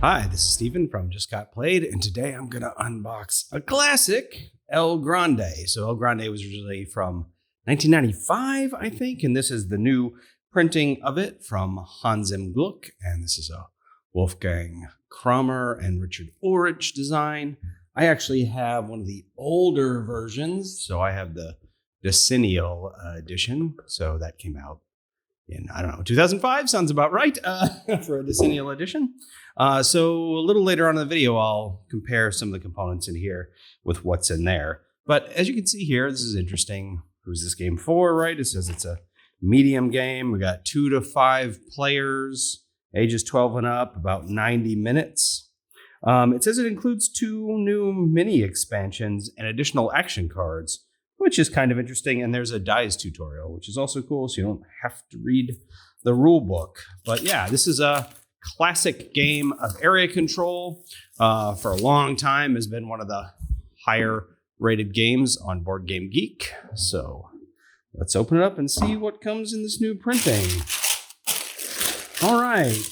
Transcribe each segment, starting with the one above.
Hi, this is Stephen from Just Got Played, and today I'm going to unbox a classic, El Grande. So El Grande was originally from 1995, I think, and this is the new printing of it from Hans im Glück, and this is a Wolfgang Kramer and Richard Ulrich design. I actually have one of the older versions, so I have the Decennial Edition, so that came out in, 2005, sounds about right, for a Decennial Edition. So a little later on in the video, I'll compare some of the components in here with what's in there. But as you can see here, this is interesting. Who's this game for, right? It says it's a medium game. We got 2 to 5 players, ages 12 and up, about 90 minutes. It says it includes 2 new mini expansions and additional action cards, which is kind of interesting. And there's a dice tutorial, which is also cool, so you don't have to read the rule book. But yeah, this is a classic game of area control. For a long time has been one of the higher rated games on BoardGameGeek. So let's open it up and see what comes in this new printing. All right.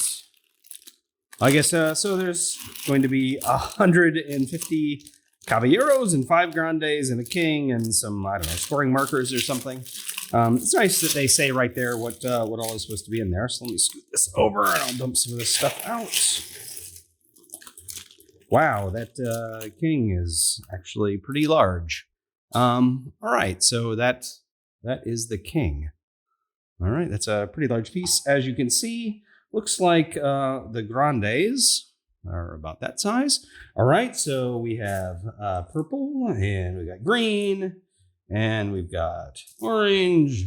I guess so there's going to be 150 caballeros and 5 grandes and a king and some, scoring markers or something. It's nice that they say right there what all is supposed to be in there. So let me scoot this over and I'll dump some of this stuff out. Wow, that king is actually pretty large. All right, so that is the king. All right, that's a pretty large piece. As you can see, looks like the grandes are about that size. All right, so we have purple, and we got green, and we've got orange,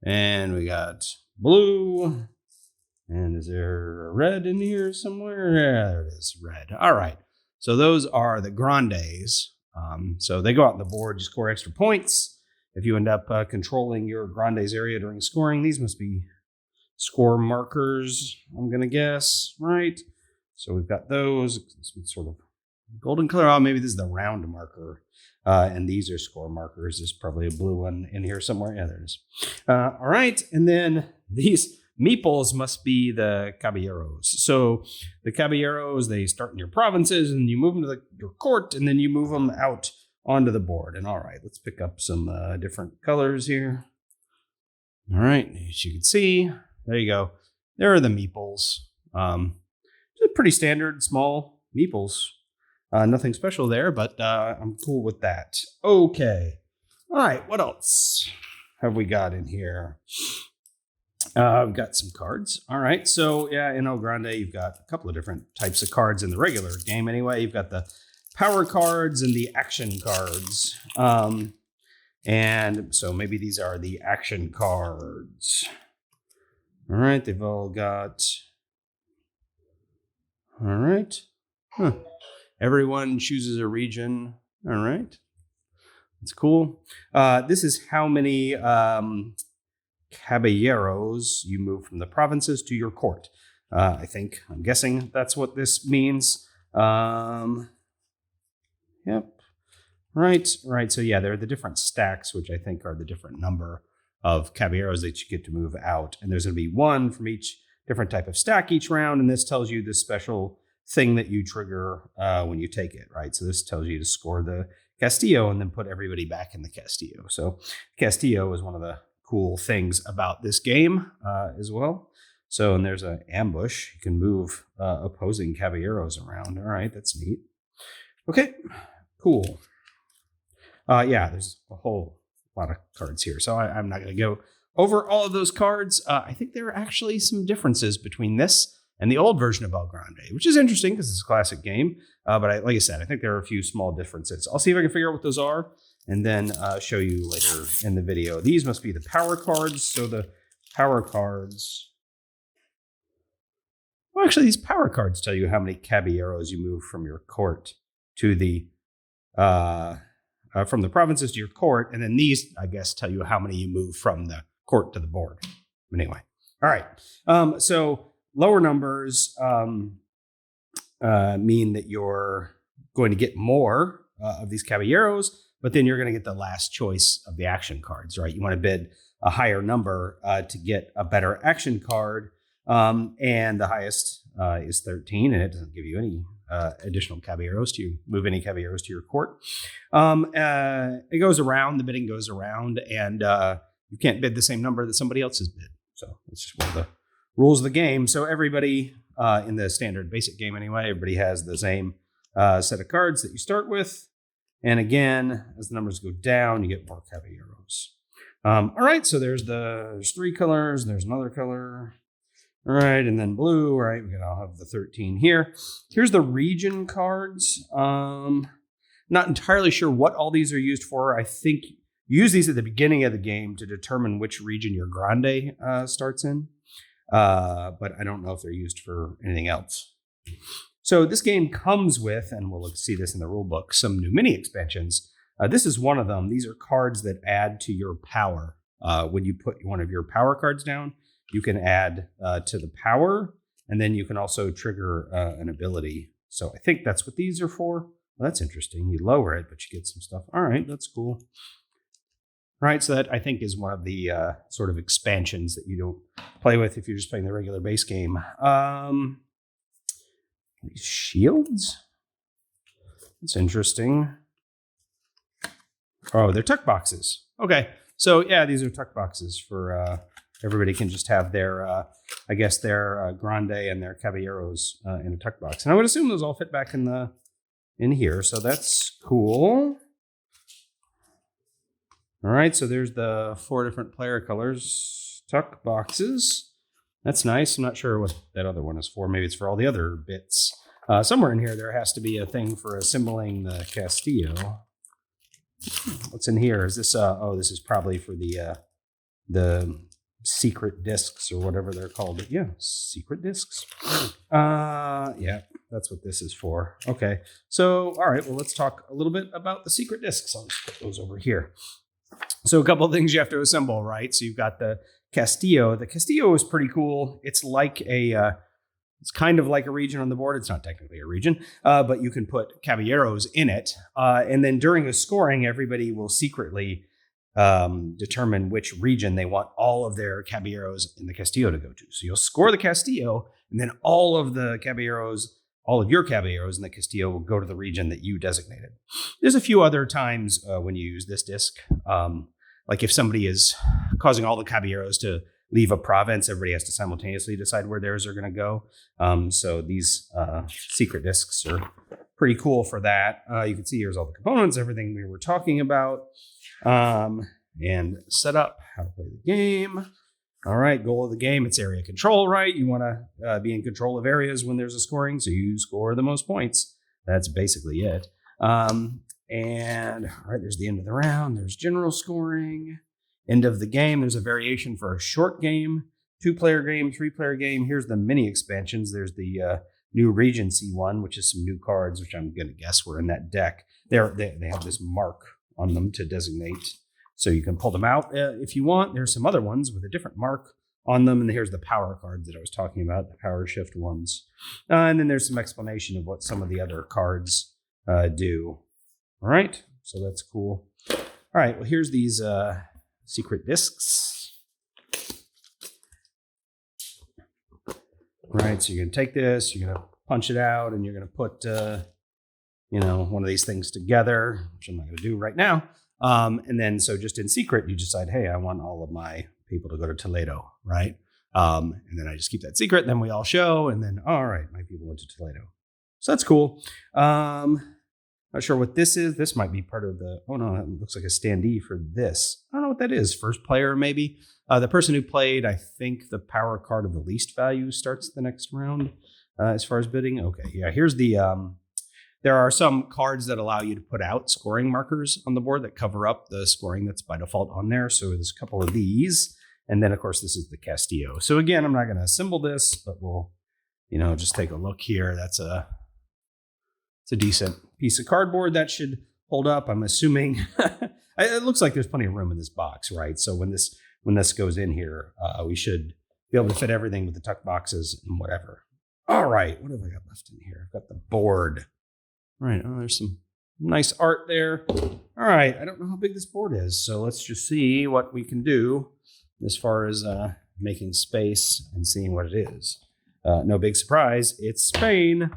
and we got blue. And is there a red in here somewhere? Yeah, there it is, red. All right, so those are the grandes. So they go out on the board, you score extra points. If you end up controlling your grandes area during scoring, these must be score markers, I'm going to guess, right? So we've got those, sort of golden color. Oh, maybe this is the round marker. And these are score markers. There's probably a blue one in here somewhere. Yeah, there it is. All right. And then these meeples must be the caballeros. So the caballeros, they start in your provinces and you move them to your court and then you move them out onto the board. And all right, let's pick up some different colors here. All right. As you can see, there you go. There are the meeples. Pretty standard, small meeples. Nothing special there, but I'm cool with that. Okay. All right, what else have we got in here? I've got some cards. All right, so yeah, in El Grande, you've got a couple of different types of cards in the regular game anyway. You've got the power cards and the action cards. And so maybe these are the action cards. All right, they've all got... All right. Huh. Everyone chooses a region. All right. That's cool. This is how many caballeros you move from the provinces to your court. I'm guessing that's what this means. Yep. Right. So yeah, there are the different stacks, which I think are the different number of caballeros that you get to move out. And there's going to be 1 from each different type of stack each round, and this tells you the special thing that you trigger when you take it, right? So this tells you to score the Castillo and then put everybody back in the Castillo. So Castillo is one of the cool things about this game as well. So, and there's an ambush. You can move opposing caballeros around. All right, that's neat. Okay, cool. Yeah, there's a whole lot of cards here, so I'm not going to go over all of those cards. I think there are actually some differences between this and the old version of El Grande, which is interesting because it's a classic game. But like I said, I think there are a few small differences. I'll see if I can figure out what those are and then show you later in the video. These must be the power cards. So the power cards... Well, actually, these power cards tell you how many caballeros you move from your court to the... from the provinces to your court. And then these, I guess, tell you how many you move from the court to the board. Anyway, all right. So lower numbers mean that you're going to get more of these caballeros, but then you're going to get the last choice of the action cards, right? You want to bid a higher number to get a better action card, and the highest is 13, and it doesn't give you any additional caballeros to move any caballeros to your court. It goes around, the bidding goes around, and you can't bid the same number that somebody else has bid. So it's just one of the rules of the game. So everybody in the standard basic game anyway, everybody has the same set of cards that you start with. And again, as the numbers go down, you get more caballeros. All right, so there's 3 colors. There's another color. All right, and then blue. All right, I'll have the 13 here. Here's the region cards. Not entirely sure what all these are used for. I think you use these at the beginning of the game to determine which region your Grande starts in. But I don't know if they're used for anything else. So this game comes with, and we'll see this in the rule book, some new mini expansions. This is one of them. These are cards that add to your power. When you put one of your power cards down, you can add to the power, and then you can also trigger an ability. So I think that's what these are for. Well, that's interesting. You lower it, but you get some stuff. All right, that's cool. All right, so that I think is one of the sort of expansions that you don't play with if you're just playing the regular base game. These shields? That's interesting. Oh, they're tuck boxes. Okay, so yeah, these are tuck boxes for everybody can just have their, I guess, their Grande and their Caballeros in a tuck box. And I would assume those all fit back in here, so that's cool. All right, so there's the 4 different player colors, tuck boxes. That's nice. I'm not sure what that other one is for. Maybe it's for all the other bits. Somewhere in here, there has to be a thing for assembling the Castillo. What's in here? Is this? Oh, this is probably for the secret discs or whatever they're called. Yeah, secret discs. Yeah, that's what this is for. Okay, so all right. Well, let's talk a little bit about the secret discs. I'll just put those over here. So a couple of things you have to assemble, right? So you've got the Castillo. The Castillo is pretty cool. It's like it's kind of like a region on the board. It's not technically a region, but you can put caballeros in it. And then during the scoring, everybody will secretly determine which region they want all of their caballeros in the Castillo to go to. So you'll score the Castillo, and then all of your caballeros in the Castillo will go to the region that you designated. There's a few other times when you use this disc, like if somebody is causing all the caballeros to leave a province, everybody has to simultaneously decide where theirs are going to go. So these secret discs are pretty cool for that. You can see here's all the components, everything we were talking about, and set up how to play the game. All right, goal of the game, it's area control, right? You want to be in control of areas when there's a scoring, so you score the most points. That's basically it. And all right, there's the end of the round. There's general scoring. End of the game, there's a variation for a short game, 2-player game, 3-player game. Here's the mini expansions. There's the new Regency one, which is some new cards, which I'm going to guess were in that deck. They have this mark on them to designate. So you can pull them out if you want. There's some other ones with a different mark on them. And here's the power cards that I was talking about, the power shift ones. And then there's some explanation of what some of the other cards do. All right, so that's cool. All right, well, here's these secret discs. Right, so you're going to take this, you're going to punch it out, and you're going to put, one of these things together, which I'm not going to do right now. And then, so just in secret, you decide, hey, I want all of my people to go to Toledo, right? And then I just keep that secret, then we all show, and then, all right, my people went to Toledo. So that's cool. Not sure what this is. This might be part of the, oh no, it looks like a standee for this. I don't know what that is. First player, maybe. The person who played, I think the power card of the least value starts the next round as far as bidding. Okay, yeah, here's the, there are some cards that allow you to put out scoring markers on the board that cover up the scoring that's by default on there. So there's a couple of these. And then, of course, this is the Castillo. So again, I'm not going to assemble this, but we'll, just take a look here. It's a decent piece of cardboard that should hold up. I'm assuming it looks like there's plenty of room in this box, right? So when this goes in here, we should be able to fit everything with the tuck boxes and whatever. All right, what have I got left in here? I've got the board. All right, oh, there's some nice art there. All right, I don't know how big this board is, so let's just see what we can do as far as making space and seeing what it is. No big surprise, it's Spain.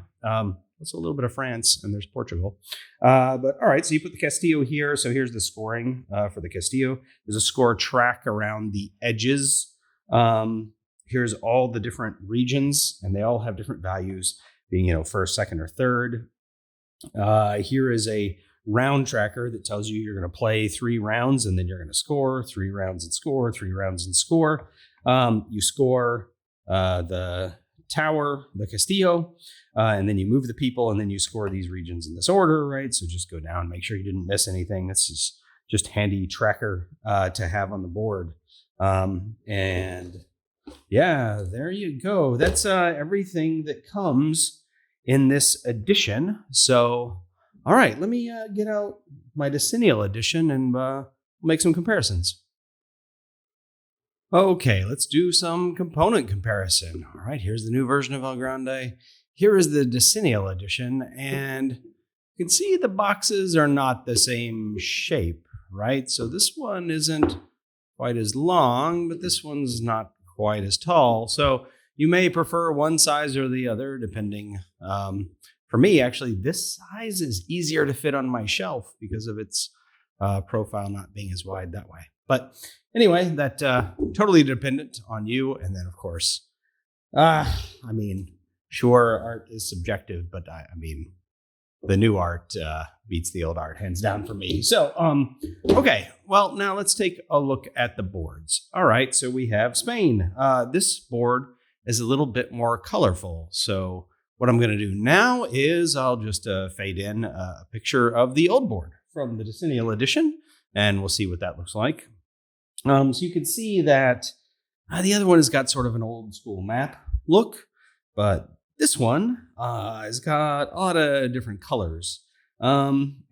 Also a little bit of France, and there's Portugal. But all right, so you put the Castillo here. So here's the scoring for the Castillo. There's a score track around the edges. Here's all the different regions, and they all have different values, being, first, second, or third. Here is a round tracker that tells you you're going to play 3 rounds, and then you're going to score 3 rounds and score 3 rounds and score. You score the tower, the Castillo, and then you move the people, and then you score these regions in this order, right? So just go down, make sure you didn't miss anything. This is just handy tracker to have on the board. And yeah, there you go. That's everything that comes in this edition. So, all right, let me get out my Decennial Edition and make some comparisons. Okay, let's do some component comparison. All right, here's the new version of El Grande. Here is the Decennial Edition, and you can see the boxes are not the same shape, right? So this one isn't quite as long, but this one's not quite as tall. So you may prefer one size or the other, depending. For me, actually, this size is easier to fit on my shelf because of its profile not being as wide that way. But anyway, that totally dependent on you. And then, of course, sure, art is subjective, but the new art beats the old art, hands down for me. So, okay, well, now let's take a look at the boards. All right, so we have Spain. This board is a little bit more colorful. So what I'm going to do now is I'll just fade in a picture of the old board from the Decennial Edition, and we'll see what that looks like. So you can see that the other one has got sort of an old school map look, but this one has got a lot of different colors. I don't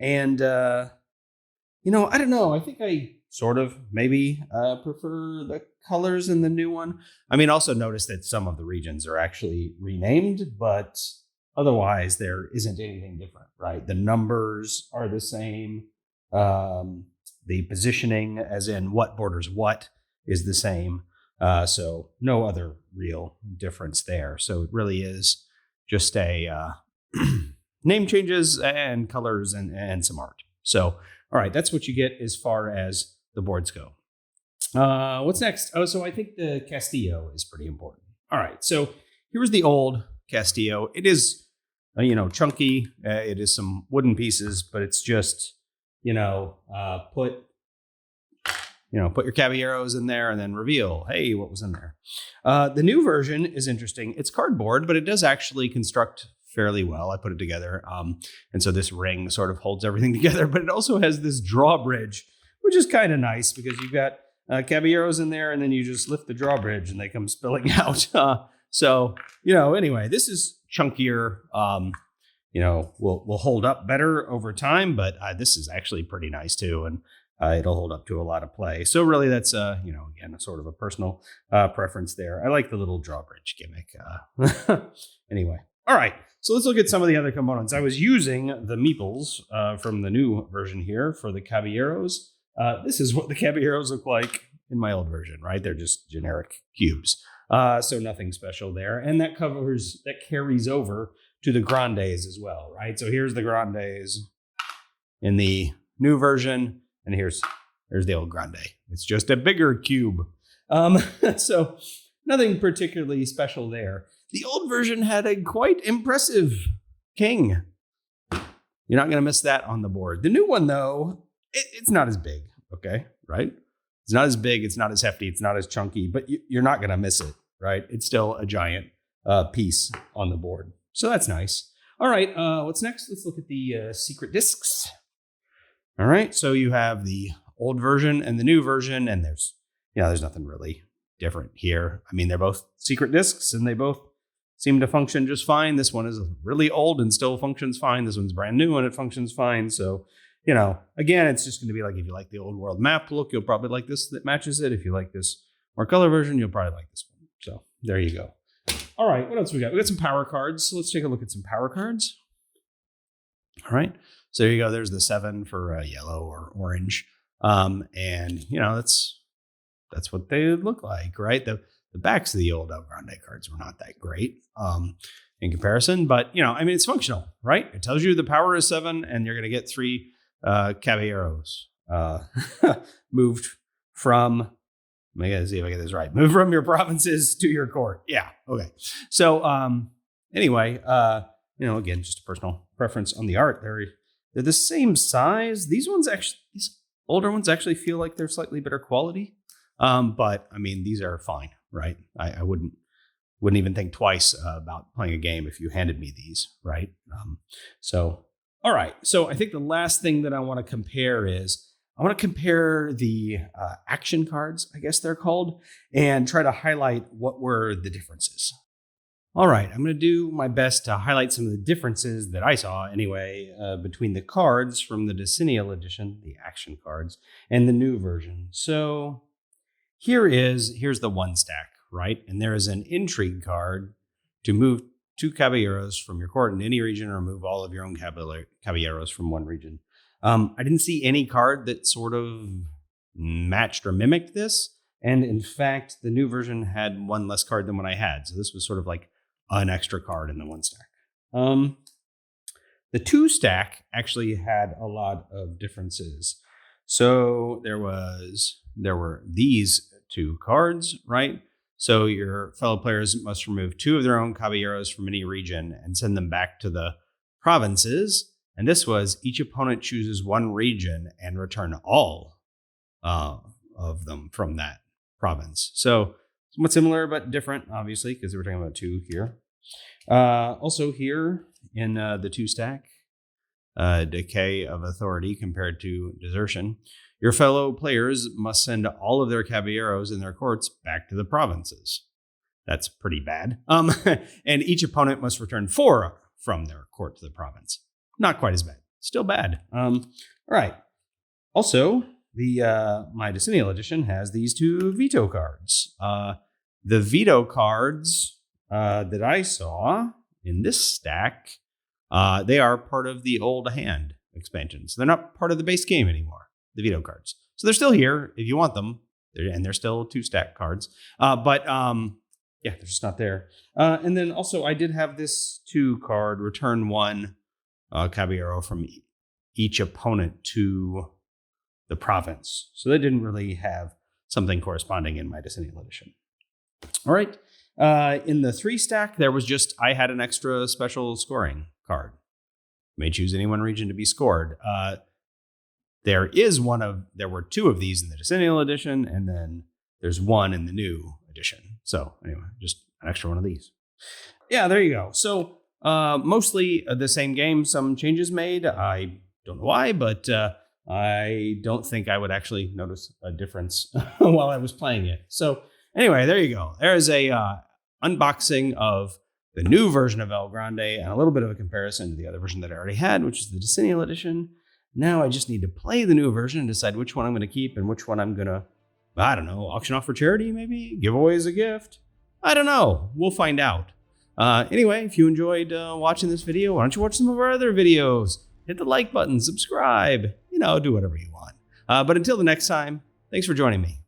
know. I think I sort of maybe prefer the colors in the new one. Also notice that some of the regions are actually renamed, but otherwise there isn't anything different, right? The numbers are the same. The positioning, as in what borders what, is the same. So no other real difference there. So it really is just a name changes and colors and some art. So, all right, that's what you get as far as the boards go. What's next? Oh, so I think the Castillo is pretty important. All right, so here's the old Castillo. It is, chunky. It is some wooden pieces, but it's just, put your caballeros in there and then reveal, hey, what was in there? The new version is interesting. It's cardboard, but it does actually construct fairly well. I put it together. And so this ring sort of holds everything together, but it also has this drawbridge, which is kind of nice because you've got caballeros in there and then you just lift the drawbridge and they come spilling out. Anyway, this is chunkier, will hold up better over time, but this is actually pretty nice too. And it'll hold up to a lot of play. So really that's, again, a sort of a personal preference there. I like the little drawbridge gimmick. Anyway. All right. So let's look at some of the other components. I was using the meeples from the new version here for the caballeros. This is what the caballeros look like in my old version, right? They're just generic cubes. So nothing special there. And that carries over to the Grandes as well, right? So here's the Grandes in the new version. And here's the old Grande. It's just a bigger cube. So nothing particularly special there. The old version had a quite impressive king. You're not going to miss that on the board. The new one, though, it's not as big, okay? Right? It's not as big. It's not as hefty. It's not as chunky, but you're not going to miss it, right? It's still a giant piece on the board. So that's nice. All right, what's next? Let's look at the secret discs. All right, so you have the old version and the new version, and there's nothing really different here. They're both secret discs, and they both seem to function just fine. This one is really old and still functions fine. This one's brand new and it functions fine. So, again, it's just going to be like, if you like the old world map look, you'll probably like this that matches it. If you like this more color version, you'll probably like this one. So there you go. All right, what else we got? We got some power cards. So let's take a look at some power cards. All right. So there you go. There's the 7 for yellow or orange. That's that's what they look like, right? The backs of the old El Grande cards were not that great in comparison, but I mean, it's functional, right? It tells you the power is 7 and you're going to get 3 caballeros moved from, I gotta see if I get this right. Move from your provinces to your court. Yeah. Okay. So anyway, again, just a personal preference on the art. They're the same size. These older ones actually feel like they're slightly better quality. But I mean, these are fine, right? I wouldn't even think twice about playing a game if you handed me these, right? All right. So I think the last thing that I want to compare is the action cards, I guess they're called, and try to highlight what were the differences. All right, I'm going to do my best to highlight some of the differences that I saw anyway between the cards from the Decennial Edition, the action cards, and the new version. So here's the 1 stack, right? And there is an intrigue card to move 2 caballeros from your court in any region or remove all of your own caballeros from one region. I didn't see any card that sort of matched or mimicked this. And in fact, the new version had 1 less card than what I had. So this was sort of like an extra card in the 1 stack. The 2 stack actually had a lot of differences. So there were these 2 cards, right? So your fellow players must remove 2 of their own caballeros from any region and send them back to the provinces. And this was each opponent chooses 1 region and return all of them from that province. So somewhat similar, but different, obviously, because we're talking about 2 here. Also here in the 2 stack, decay of authority compared to desertion, your fellow players must send all of their caballeros in their courts back to the provinces. That's pretty bad. And each opponent must return 4 from their court to the province. Not quite as bad. Still bad. All right. Also, my Decennial Edition has these 2 veto cards. The veto cards that I saw in this stack, they are part of the old hand expansion. So they're not part of the base game anymore, the veto cards. So they're still here if you want them. They're still 2 stack cards. But they're just not there. And then also I did have this 2 card, return 1 caballero from each opponent to the province. So they didn't really have something corresponding in my Decennial Edition. All right. In the 3 stack, I had an extra special scoring card. You may choose any one region to be scored. There were 2 of these in the Decennial Edition, and then there's 1 in the new edition. So anyway, just an extra one of these. Yeah, there you go. So mostly the same game, some changes made. I don't know why, but I don't think I would actually notice a difference while I was playing it. So anyway, there you go. There is a unboxing of the new version of El Grande and a little bit of a comparison to the other version that I already had, which is the Decennial Edition. Now I just need to play the new version and decide which one I'm going to keep and which one I'm going to, auction off for charity, maybe? Give away as a gift? I don't know. We'll find out. Anyway, if you enjoyed watching this video, why don't you watch some of our other videos? Hit the like button, subscribe, do whatever you want. But until the next time, thanks for joining me.